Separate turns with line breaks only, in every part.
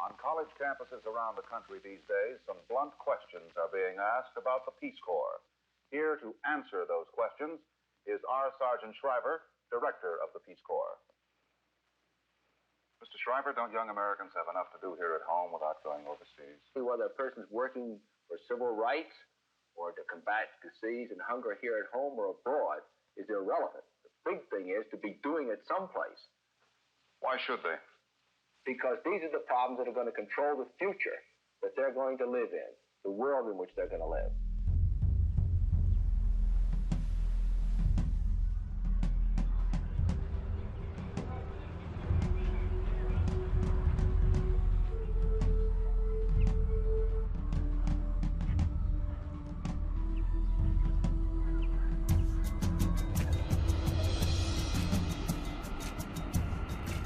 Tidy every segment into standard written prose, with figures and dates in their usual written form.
On college campuses around the country these days, some blunt questions are being asked about the Peace Corps. Here to answer those questions is R. Sergeant Shriver, Director of the Peace Corps. Mr. Shriver, don't young Americans have enough to do here at home without going overseas?
Whether a person's working for civil rights or to combat disease and hunger here at home or abroad is irrelevant. The big thing is to be doing it someplace.
Why should they?
Because these are the problems that are going to control the future that they're going to live in, the world in which they're going to live.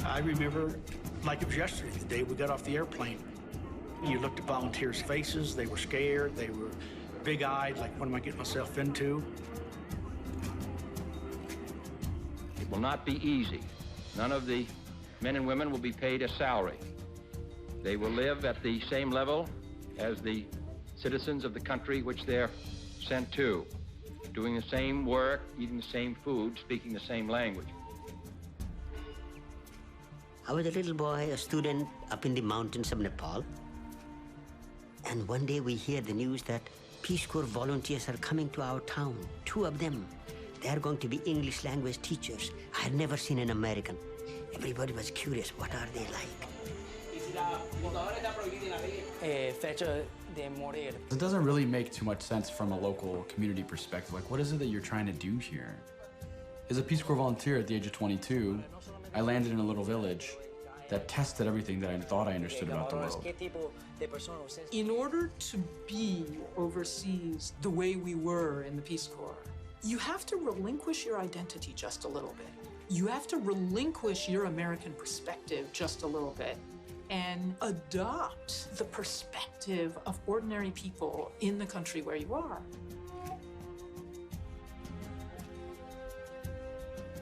I remember like it was yesterday, the day we got off the airplane. You looked at volunteers' faces, they were scared, they were big-eyed, like, what am I getting myself into?
It will not be easy. None of the men and women will be paid a salary. They will live at the same level as the citizens of the country which they're sent to, doing the same work, eating the same food, speaking the same language.
I was a little boy, a student up in the mountains of Nepal. And one day we hear the news that Peace Corps volunteers are coming to our town, 2 of them. They are going to be English language teachers. I had never seen an American. Everybody was curious, what are they like?
It doesn't really make too much sense from a local community perspective. Like, what is it that you're trying to do here? As a Peace Corps volunteer at the age of 22, I landed in a little village that tested everything that I thought I understood about the world.
In order to be overseas the way we were in the Peace Corps, you have to relinquish your identity just a little bit. You have to relinquish your American perspective just a little bit and adopt the perspective of ordinary people in the country where you are.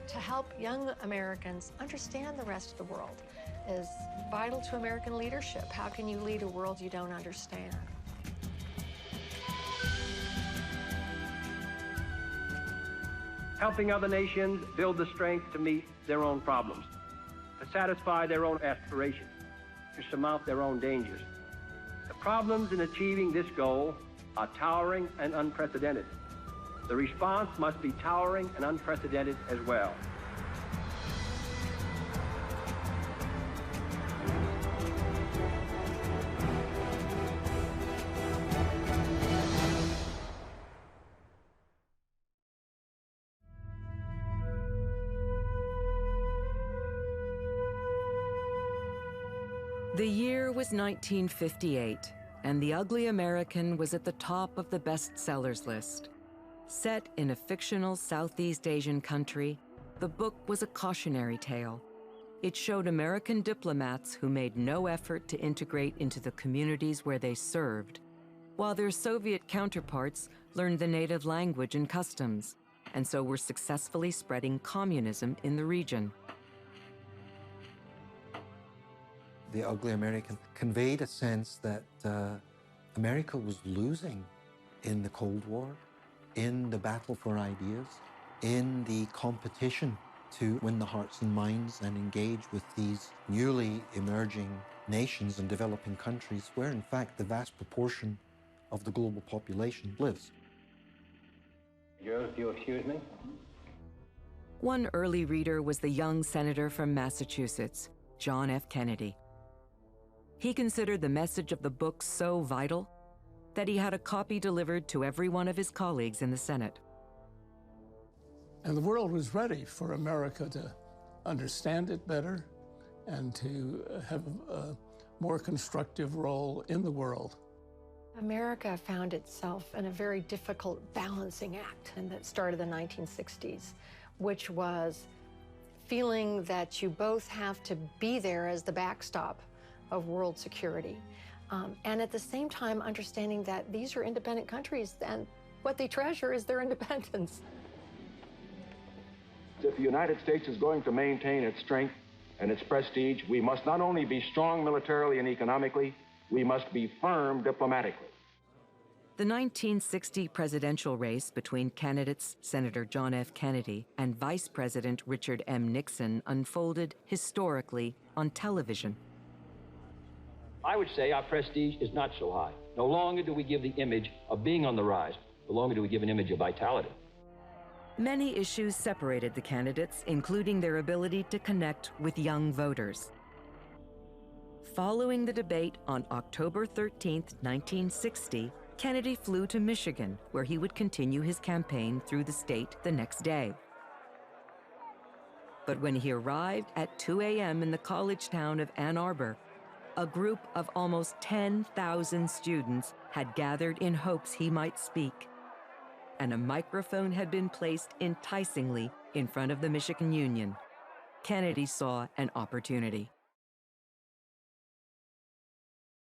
To help young Americans understand the rest of the world is vital to American leadership. How can you lead a world you don't understand?
Helping other nations build the strength to meet their own problems, to satisfy their own aspirations, to surmount their own dangers. The problems in achieving this goal are towering and unprecedented. The response must be towering and unprecedented as well.
The year was 1958, and The Ugly American was at the top of the bestsellers list. Set in a fictional Southeast Asian country, the book was a cautionary tale. It showed American diplomats who made no effort to integrate into the communities where they served, while their Soviet counterparts learned the native language and customs, and so were successfully spreading communism in the region.
The Ugly American conveyed a sense that America was losing in the Cold War, in the battle for ideas, in the competition to win the hearts and minds and engage with these newly emerging nations and developing countries where, in fact, the vast proportion of the global population lives.
If you excuse me.
One early reader was the young senator from Massachusetts, John F. Kennedy. He considered the message of the book so vital that he had a copy delivered to every one of his colleagues in the Senate.
And the world was ready for America to understand it better and to have a more constructive role in the world.
America found itself in a very difficult balancing act and that started in the 1960s, which was feeling that you both have to be there as the backstop of world security. And at the same time, understanding that these are independent countries and what they treasure is their independence.
If the United States is going to maintain its strength
and its prestige, we must not only be strong militarily and economically, we must be firm diplomatically.
The 1960 presidential race between candidates Senator John F. Kennedy and Vice President Richard M. Nixon unfolded historically on television.
I would say our prestige is not so high. No longer do we give the image of being on the rise. No longer do we give an image of vitality.
Many issues separated the candidates, including their ability to connect with young voters. Following the debate on October 13, 1960, Kennedy flew to Michigan, where he would continue his campaign through the state the next day. But when he arrived at 2 a.m. in the college town of Ann Arbor, a group of almost 10,000 students had gathered in hopes he might speak, and a microphone had been placed enticingly in front of the Michigan Union. Kennedy saw an opportunity.